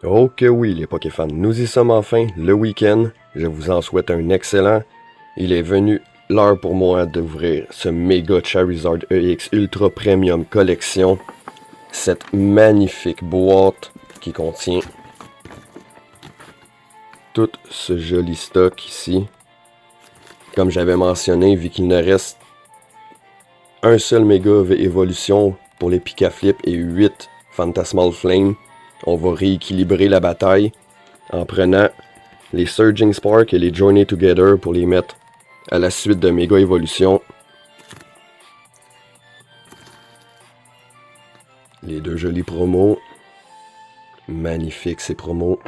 Oh que oui, les Pokéfans, nous y sommes enfin, le week-end. Je vous en souhaite un excellent. Il est venu l'heure pour moi d'ouvrir ce méga Charizard EX Ultra Premium Collection. Cette magnifique boîte qui contient tout ce joli stock ici. Comme j'avais mentionné, vu qu'il ne reste un seul méga évolution pour les Pikaflip et 8 Phantasmal Flame, on va rééquilibrer la bataille en prenant les Surging Spark et les Journey Together pour les mettre à la suite de méga évolution. Les deux jolis promos. Magnifiques ces promos.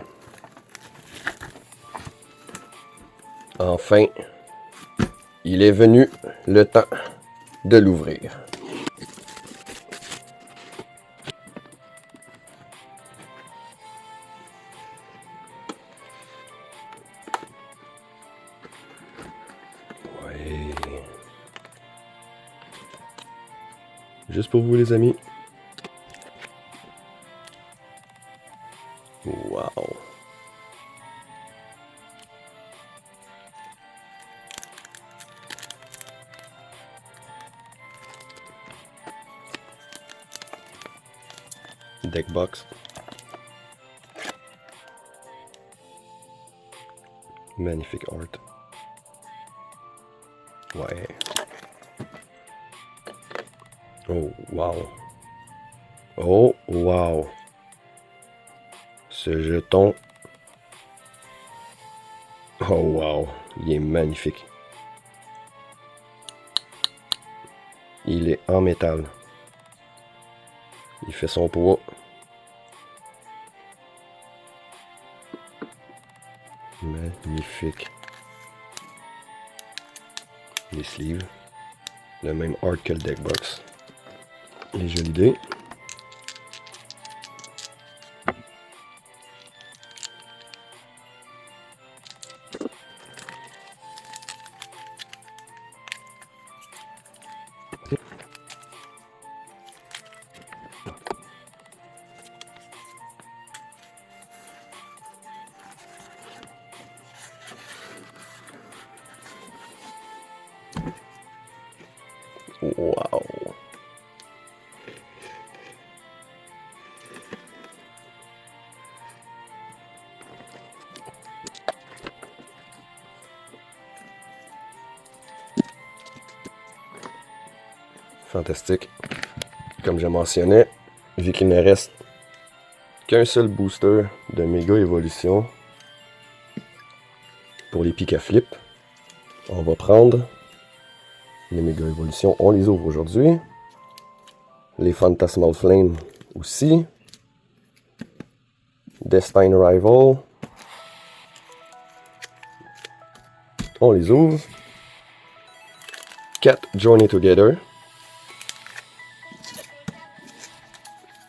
Enfin, il est venu le temps de l'ouvrir. Ouais. Juste pour vous les amis. Wow. Deck box. Magnifique art. Ouais. Oh wow. Oh wow. Ce jeton. Oh wow. Il est magnifique. Il est en métal. Il fait son poids. Magnifique. Les sleeves. Le même art que le deck box. Les jolies dés. Wow. Fantastique. Comme je mentionnais, vu qu'il ne reste qu'un seul booster de méga évolution pour les Pikaflip, on va prendre les méga évolutions. On les ouvre aujourd'hui. Les Phantasmal Flame aussi. Destined Rival. On les ouvre. 4 Journey Together.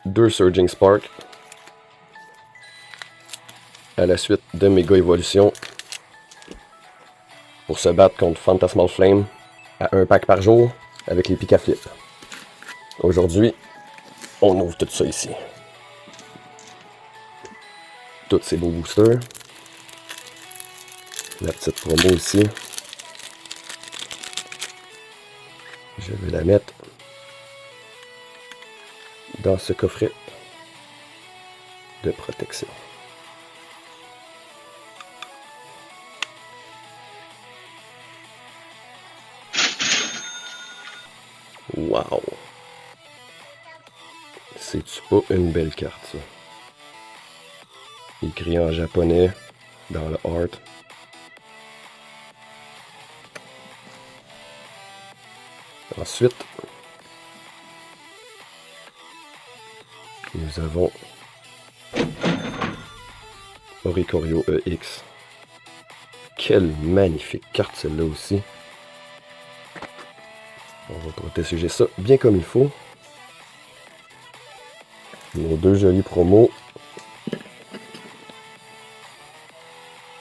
2 Surging Spark. À la suite de méga évolution pour se battre contre Phantasmal Flame à un pack par jour avec les Pikaflip. Aujourd'hui, on ouvre tout ça ici. Tous ces beaux boosters. La petite promo ici. Je vais la mettre dans ce coffret de protection. Wow! C'est-tu pas une belle carte, ça? Écrit en japonais dans le art. Ensuite, nous avons Oricorio EX. Quelle magnifique carte celle-là aussi. On va protéger ça bien comme il faut. Nos deux jolis promos.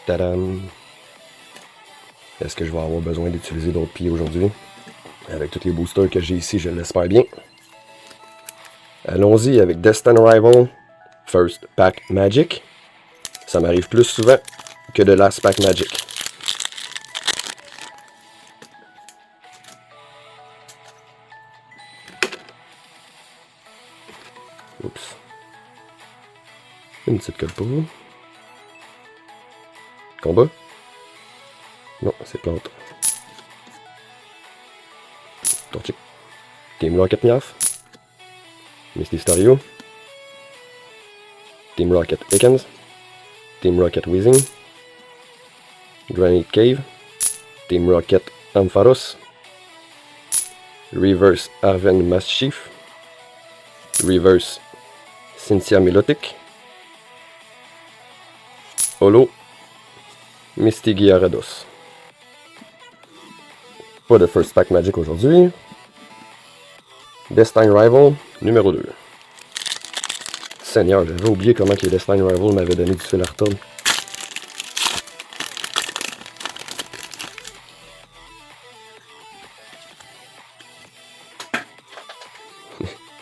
Tadam! Est-ce que je vais avoir besoin d'utiliser d'autres pieds aujourd'hui? Avec tous les boosters que j'ai ici, je l'espère bien. Allons-y avec Destined Rival, First Pack Magic. Ça m'arrive plus souvent que de Last Pack Magic. Oups. Une petite colle pour vous. Combat? Non, c'est plante. Torchic. Team Rocket Miaf. Misty Stario. Team Rocket Ekans. Team Rocket Weezing. Granite Cave. Team Rocket Ampharos. Reverse Arven Mischief. Reverse Cynthia Milotic. Holo Misty Gyarados. Pas de First Pack Magic aujourd'hui. Destin Rival numéro 2. Seigneur, j'avais oublié comment que Destin Rival m'avait donné du fil à retordre.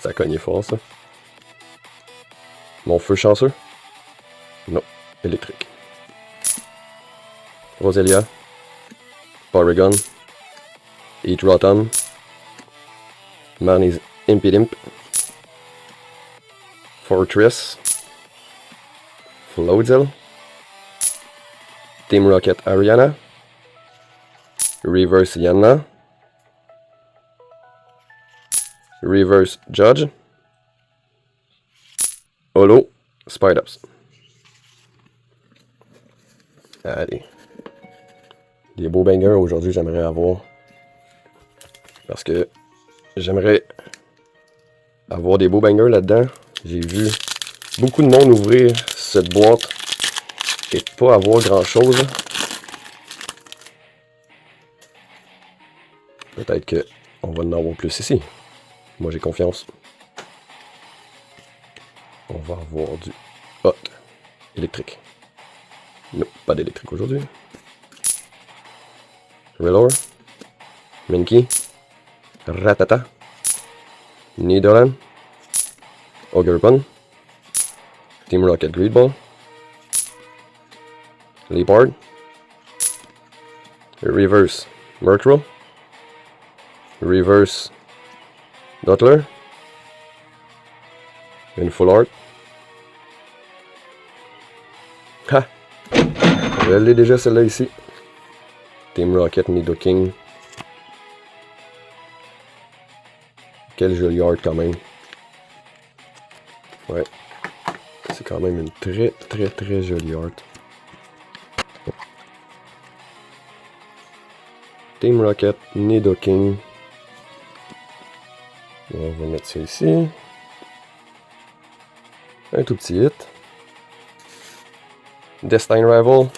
Ça a cogné fort, ça. Mon feu chanceux? Non, électrique. Roselia. Porygon. Eat Rotom. Marnie's Impidimp. Fortress. Floatzel. Team Rocket Ariana. Reverse Yanna. Reverse Judge. Holo Spidops. Allez. Des beaux bangers aujourd'hui, j'aimerais avoir. Parce que j'aimerais avoir des beaux bangers là-dedans. J'ai vu beaucoup de monde ouvrir cette boîte et pas avoir grand-chose. Peut-être qu'on va en avoir plus ici. Moi, j'ai confiance. On va avoir du hot électrique. Non, pas d'électrique aujourd'hui. Rellor. Minky. Ratata. Nidoran. Ogerpon. Team Rocket Greedball. Leopard. Reverse Murkrow. Reverse Dottler. Une Full Art. Ha! Je l'ai déjà celle-là ici. Team Rocket Nidoking. Quel joli art quand même. Ouais. C'est quand même une très jolie art. Team Rocket Nidoking. On va mettre ça ici. Un tout petit hit. Destin Rival.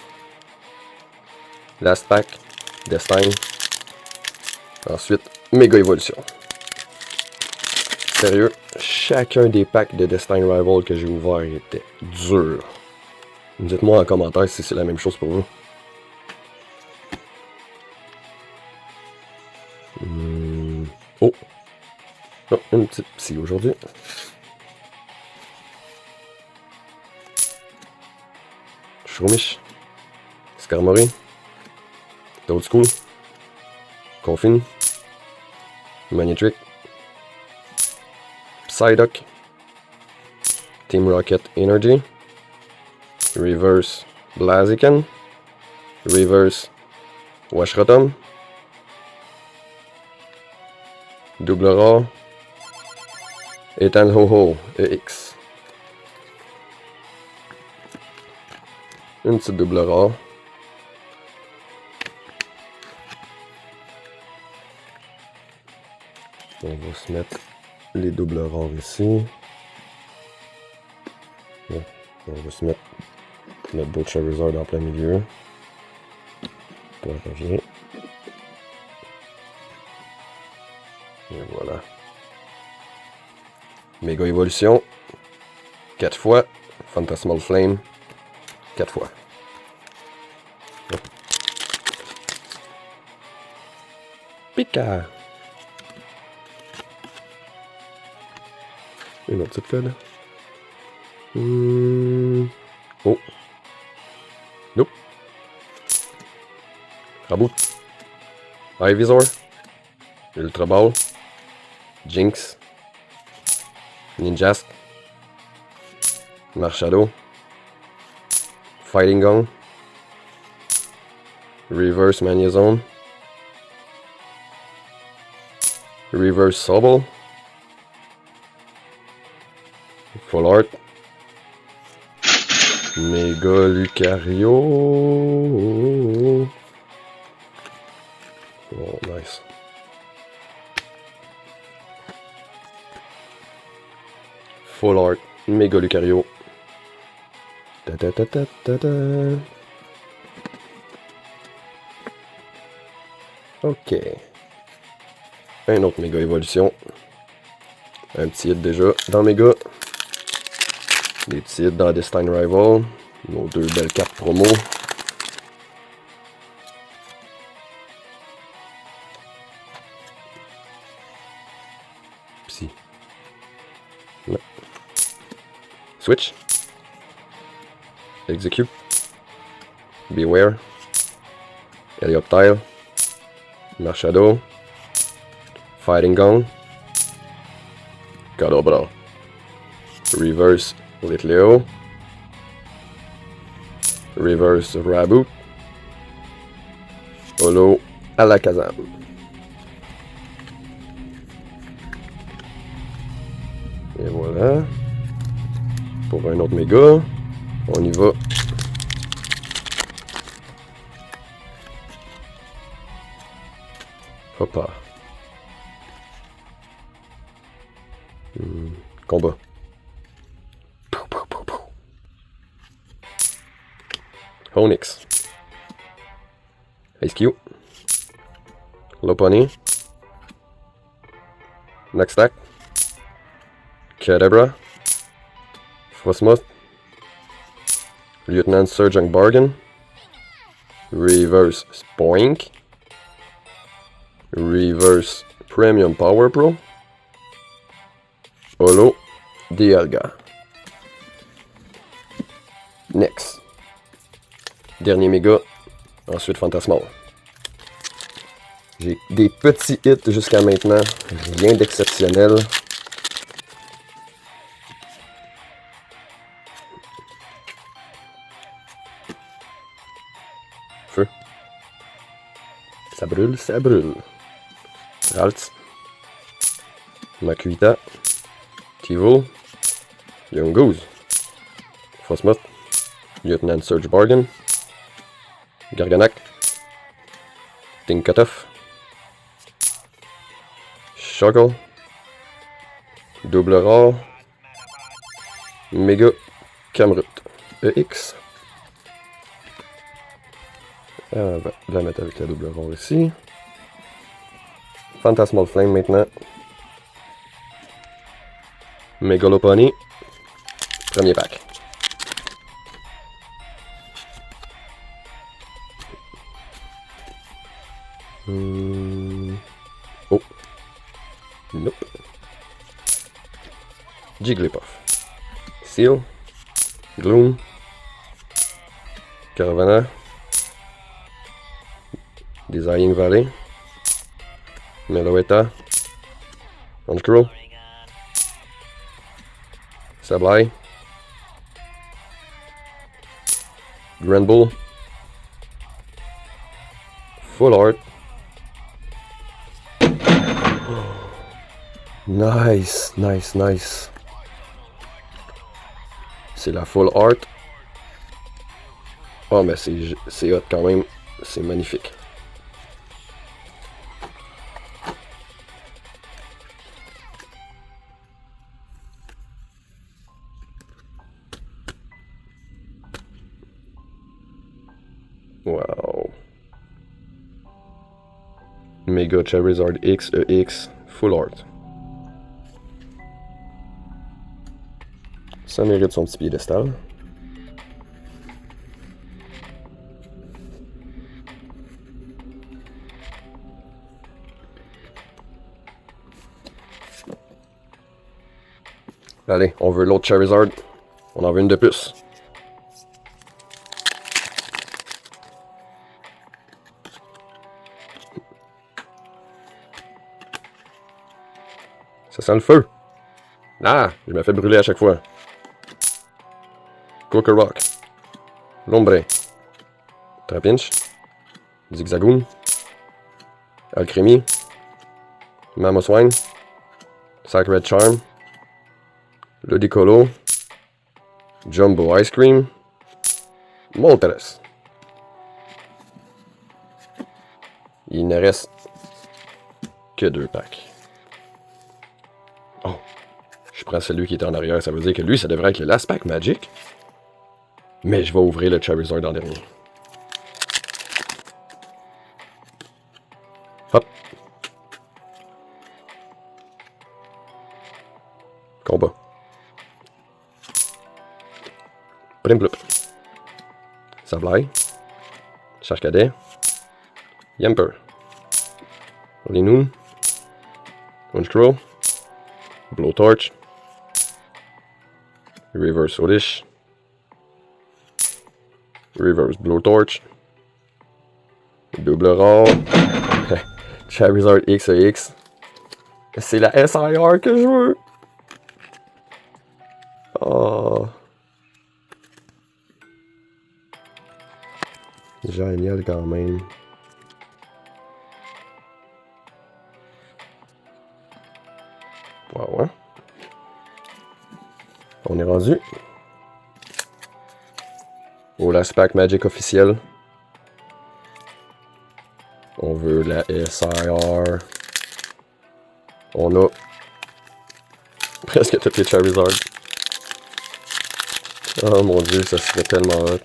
Last Pack. Destin. Ensuite, Méga Évolution. Sérieux, chacun des packs de Destin Rival que j'ai ouvert était dur. Dites-moi en commentaire si c'est la même chose pour vous. Oh! Oh, une petite psy aujourd'hui. Shroomish. Skarmory. Toad School. Confine. Magnetric. Psyduck. Team Rocket Energy. Reverse Blaziken. Reverse Washrotom. Double rare. Ethan Ho-Ho EX. Une petite double rare. On va se mettre les doubles rares ici. Bon, on va se mettre notre beau Charizard en plein milieu. Pour revient. Et voilà. Méga Évolution. 4 fois. Phantasmal Flame. 4 fois. Hop. Pika! Une autre petite code. Oh! Raboot. Ivysaur. Ultra Ball. Jinx. Ninjask. Marshadow. Fighting Gong. Reverse Magnezone. Reverse Sobble. Full Art. Mega Lucario. Oh, nice. Full Art. Mega Lucario. Ta ta ta ta ta ta. Ok. Un autre méga évolution. Un petit hit déjà dans méga. Des petits hits dans Destin Rival. Nos deux belles cartes promo. Psy. Là. Switch. Execute. Beware. Helioptile. Marshadow. Fighting Gong. Kadabra. Reverse Litleo. Reverse Raboot. Holo Alakazam. Et voilà. Pour un autre méga. On y va. Hoppa. Combat. Onyx. Ice Cube. Lopunny. Nextac. Kadabra. Frostmoth. Lieutenant Surgeon Bargain. Reverse Spoink. Reverse Premium Power Pro. Holo Dialga. Next. Dernier méga. Ensuite Fantasmal. J'ai des petits hits jusqu'à maintenant. Rien d'exceptionnel. Feu. Ça brûle, ça brûle. Ralts. Makuita. Tivo. Young Goose. Frostmoth. Lieutenant Surge Bargain. Garganac. Tinkatuff. Shuggle. Double rare. Mega Camrut. EX. On va la mettre avec la double rare ici. Phantasmal Flame maintenant. Megalopony. Premier pack. Oh. Nope. Jigglypuff. Seal. Gloom. Caravana. Desiring Valley. Meloetta. Honchkrow. Sableye. Granbull. Full Art. Nice, nice, nice. C'est la Full Art. Oh, mais c'est hot quand même. C'est magnifique. Wow. Mega Charizard X EX Full Art. Ça mérite son petit piédestal. Allez, on veut l'autre Charizard. On en veut une de plus. sent le feu. Ah, je me fais brûler à chaque fois. Cooker Rock. Lombre. Trapinch. Zigzagoon. Alcremie. Mamoswine. Sacred Charm. Ludicolo. Jumbo Ice Cream. Moltres. Il ne reste que 2 packs. Oh. Je prends celui qui est en arrière. Ça veut dire que lui, ça devrait être le last pack Magic. Mais je vais ouvrir le Charizard en dernier. Hop. Combat. Primplup. Sableye. Charcadet. Yamper. Linoon. Honchkrow. Blowtorch. Reverse Oddish. Reverse Blowtorch. Double rare. Charizard XEX. C'est la SIR que je veux. Oh. Génial quand même. Wow, hein? On est rendu au last pack Magic officiel. On veut la SIR. On a presque toutes les Charizard. Oh mon dieu, ça serait tellement hot.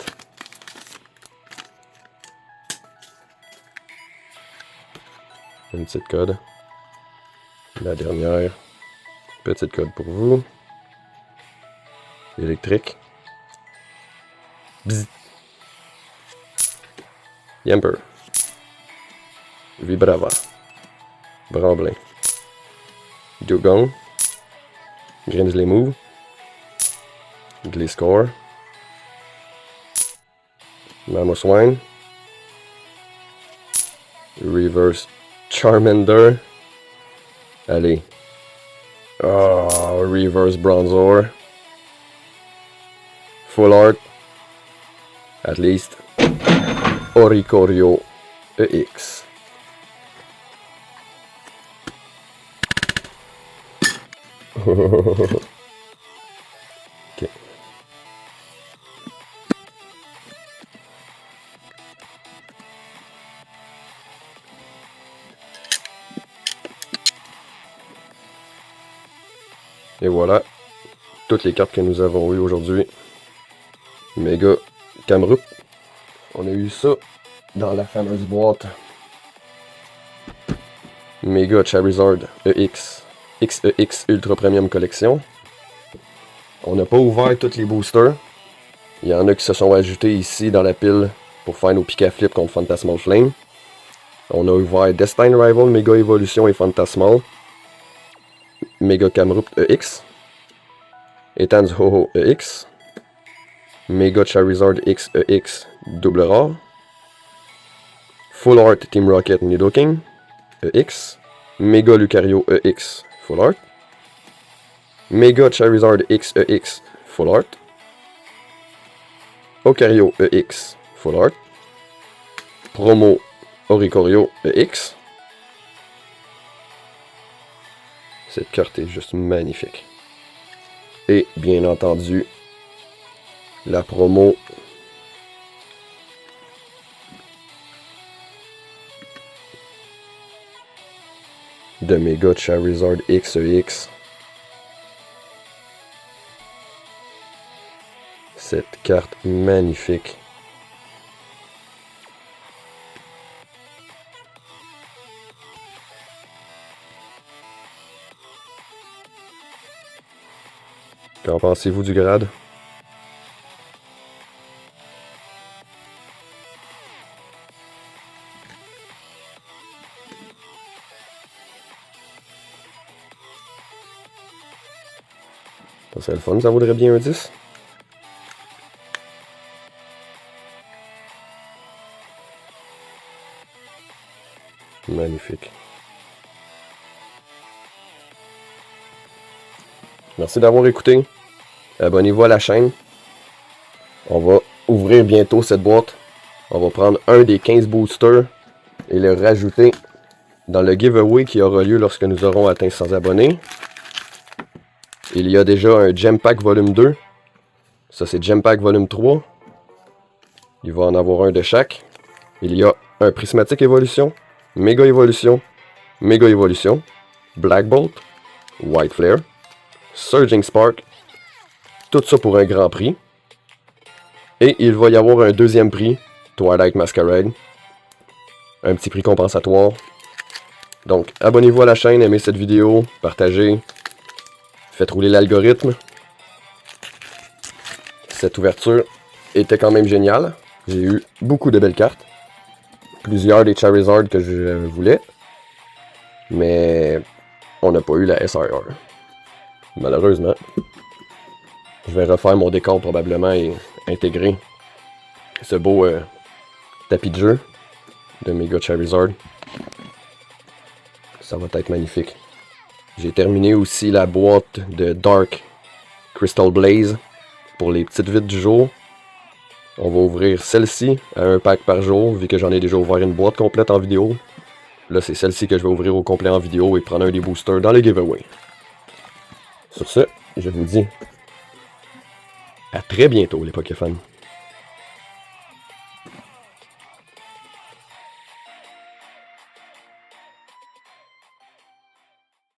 Une petite code. La dernière. Petite code pour vous. Électrique. Bzz. Yamper. Vibrava. Bramblin. Dugong. Grimsley Move. Gliscor. Mamoswine. Reverse Charmander. Allez. Oh, Reverse Bronzor. Full Art. At least. Oricorio EX. Ok. Et voilà, toutes les cartes que nous avons eues aujourd'hui. Mega Kamrup. On a eu ça dans la fameuse boîte. Mega Charizard EX. XEX Ultra Premium Collection. On n'a pas ouvert tous les boosters. Il y en a qui se sont ajoutés ici dans la pile pour faire nos Pika-Flip contre Phantasmal Flame. On a ouvert Destine Rival, Mega Evolution et Phantasmal. Mega Kamrup EX. Etan's Ho-Ho EX. Mega Charizard XEX double rare. Full Art Team Rocket Nidoking EX. Mega Lucario EX Full Art. Mega Charizard XEX Full Art. Ocario EX Full Art. Promo Oricorio EX. Cette carte est juste magnifique. Et bien entendu, la promo de Mega Charizard XEX. Cette carte magnifique. Qu'en pensez-vous du grade? Ça serait le fun, ça vaudrait bien un 10. Magnifique. Merci d'avoir écouté. Abonnez-vous à la chaîne. On va ouvrir bientôt cette boîte. On va prendre un des 15 boosters et le rajouter dans le giveaway qui aura lieu lorsque nous aurons atteint 100 abonnés. Il y a déjà un Gem Pack volume 2. Ça, c'est Gem Pack volume 3. Il va en avoir un de chaque. Il y a un Prismatic Évolution, Méga Évolution, Méga Évolution, Black Bolt, White Flare, Surging Spark. Tout ça pour un grand prix. Et il va y avoir un deuxième prix, Twilight Masquerade. Un petit prix compensatoire. Donc, abonnez-vous à la chaîne, aimez cette vidéo, partagez, faites rouler l'algorithme. Cette ouverture était quand même géniale. J'ai eu beaucoup de belles cartes. Plusieurs des Charizard que je voulais. Mais on n'a pas eu la SRR. Malheureusement. Je vais refaire mon décor probablement et intégrer ce beau tapis de jeu de Mega Charizard. Ça va être magnifique. J'ai terminé aussi la boîte de Dark Crystal Blaze pour les petites vides du jour. On va ouvrir celle-ci à un pack par jour, vu que j'en ai déjà ouvert une boîte complète en vidéo. Là, c'est celle-ci que je vais ouvrir au complet en vidéo et prendre un des boosters dans le giveaway. Sur ce, je vous dis à très bientôt les Pokéfans.